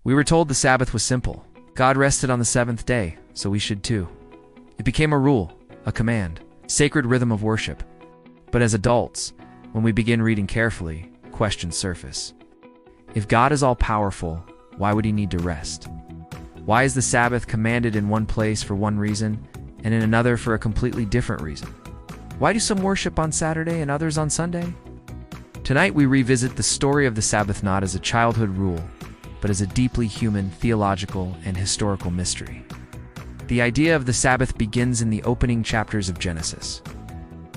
We were told the Sabbath was simple. God rested on the seventh day, so we should too. It became a rule, a command, sacred rhythm of worship. But as adults, when we begin reading carefully, questions surface. If God is all-powerful, why would he need to rest? Why is the Sabbath commanded in one place for one reason, and in another for a completely different reason? Why do some worship on Saturday and others on Sunday? Tonight we revisit the story of the Sabbath not as a childhood rule, but as a deeply human, theological, and historical mystery. The idea of the Sabbath begins in the opening chapters of Genesis.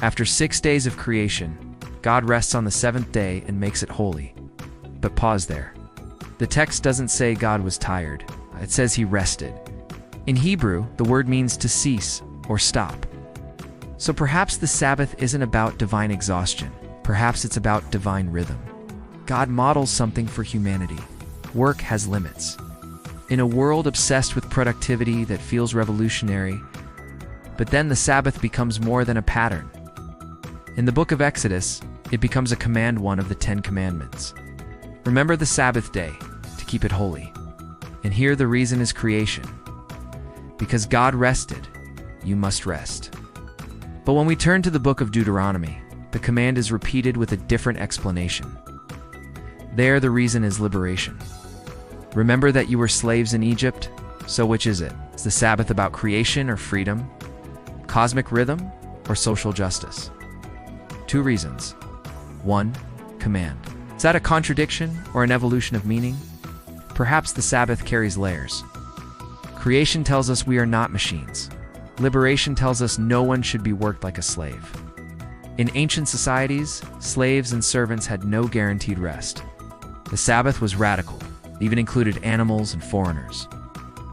After 6 days of creation, God rests on the seventh day and makes it holy. But pause there. The text doesn't say God was tired. It says he rested. In Hebrew, the word means to cease or stop. So perhaps the Sabbath isn't about divine exhaustion. Perhaps it's about divine rhythm. God models something for humanity. Work has limits. In a world obsessed with productivity that feels revolutionary, but then the Sabbath becomes more than a pattern. In the book of Exodus, it becomes a command, one of the 10 Commandments. Remember the Sabbath day, to keep it holy. And here the reason is creation. Because God rested, you must rest. But when we turn to the book of Deuteronomy, the command is repeated with a different explanation. There the reason is liberation. Remember that you were slaves in Egypt? So which is it? Is the Sabbath about creation or freedom? Cosmic rhythm or social justice? 2 reasons. 1, command. Is that a contradiction or an evolution of meaning? Perhaps the Sabbath carries layers. Creation tells us we are not machines. Liberation tells us no one should be worked like a slave. In ancient societies, slaves and servants had no guaranteed rest. The Sabbath was radical. It even included animals and foreigners.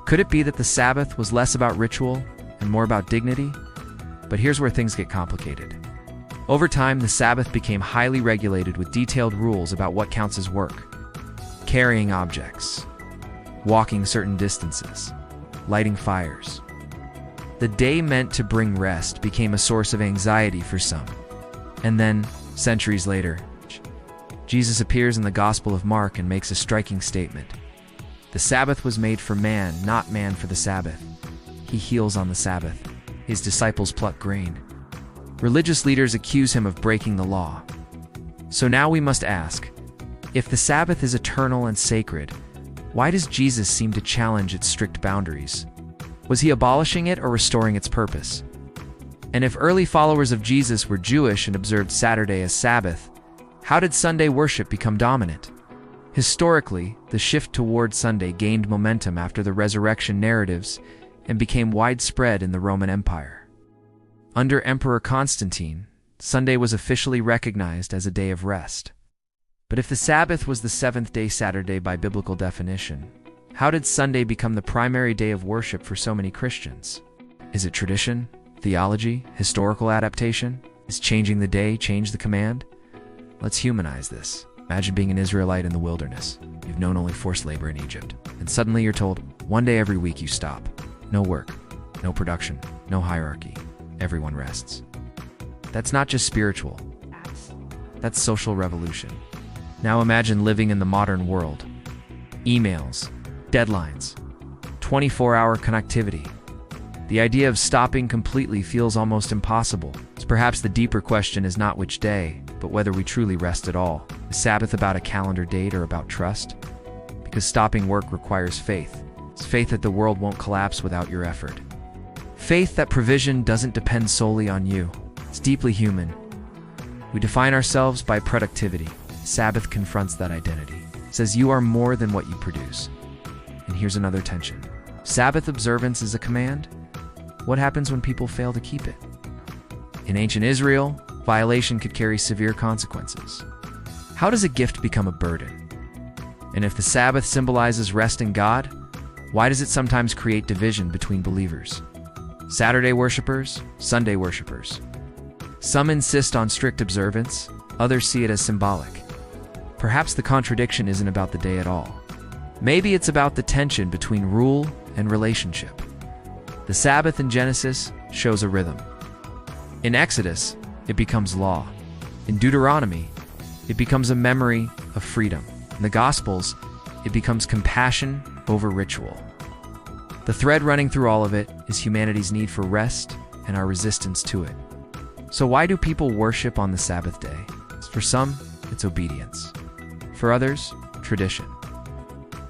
Could it be that the Sabbath was less about ritual and more about dignity? But here's where things get complicated. Over time, the Sabbath became highly regulated with detailed rules about what counts as work. Carrying objects, walking certain distances, lighting fires. The day meant to bring rest became a source of anxiety for some. And then, centuries later, Jesus appears in the Gospel of Mark and makes a striking statement. The Sabbath was made for man, not man for the Sabbath. He heals on the Sabbath. His disciples pluck grain. Religious leaders accuse him of breaking the law. So now we must ask, if the Sabbath is eternal and sacred, why does Jesus seem to challenge its strict boundaries? Was he abolishing it or restoring its purpose? And if early followers of Jesus were Jewish and observed Saturday as Sabbath, how did Sunday worship become dominant? Historically, the shift toward Sunday gained momentum after the resurrection narratives and became widespread in the Roman Empire. Under Emperor Constantine, Sunday was officially recognized as a day of rest. But if the Sabbath was the seventh-day Saturday by biblical definition, how did Sunday become the primary day of worship for so many Christians? Is it tradition, theology, historical adaptation? Is changing the day change the command? Let's humanize this. Imagine being an Israelite in the wilderness. You've known only forced labor in Egypt. And suddenly you're told, one day every week you stop. No work, no production, no hierarchy. Everyone rests. That's not just spiritual. That's social revolution. Now imagine living in the modern world. Emails, deadlines, 24-hour connectivity. The idea of stopping completely feels almost impossible. So perhaps the deeper question is not which day, but whether we truly rest at all. Is Sabbath about a calendar date or about trust? Because stopping work requires faith. It's faith that the world won't collapse without your effort. Faith that provision doesn't depend solely on you. It's deeply human. We define ourselves by productivity. Sabbath confronts that identity. It says you are more than what you produce. And here's another tension. Sabbath observance is a command. What happens when people fail to keep it? In ancient Israel, violation could carry severe consequences. How does a gift become a burden? And if the Sabbath symbolizes rest in God, why does it sometimes create division between believers? Saturday worshipers, Sunday worshipers. Some insist on strict observance, others see it as symbolic. Perhaps the contradiction isn't about the day at all. Maybe it's about the tension between rule and relationship. The Sabbath in Genesis shows a rhythm. In Exodus, it becomes law. In Deuteronomy, it becomes a memory of freedom. In the Gospels, it becomes compassion over ritual. The thread running through all of it is humanity's need for rest and our resistance to it. So why do people worship on the Sabbath day? For some, it's obedience. For others, tradition.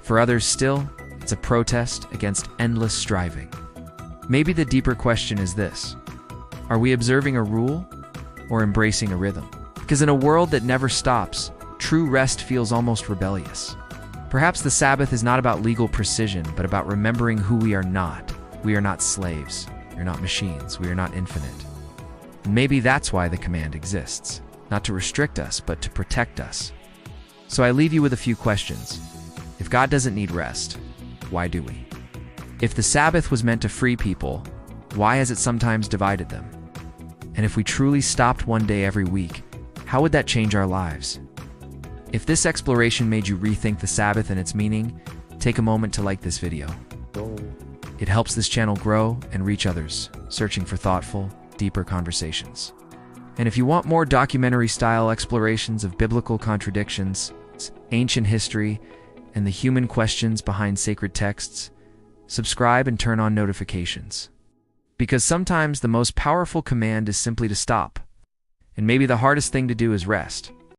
For others still, it's a protest against endless striving. Maybe the deeper question is this: are we observing a rule or embracing a rhythm? Because in a world that never stops, true rest feels almost rebellious. Perhaps the Sabbath is not about legal precision, but about remembering who we are not. We are not slaves. We are not machines. We are not infinite. And maybe that's why the command exists. Not to restrict us, but to protect us. So I leave you with a few questions. If God doesn't need rest, why do we? If the Sabbath was meant to free people, why has it sometimes divided them? And if we truly stopped one day every week, how would that change our lives? If this exploration made you rethink the Sabbath and its meaning, take a moment to like this video. It helps this channel grow and reach others, searching for thoughtful, deeper conversations. And if you want more documentary-style explorations of biblical contradictions, ancient history, and the human questions behind sacred texts, subscribe and turn on notifications. Because sometimes the most powerful command is simply to stop. And maybe the hardest thing to do is rest.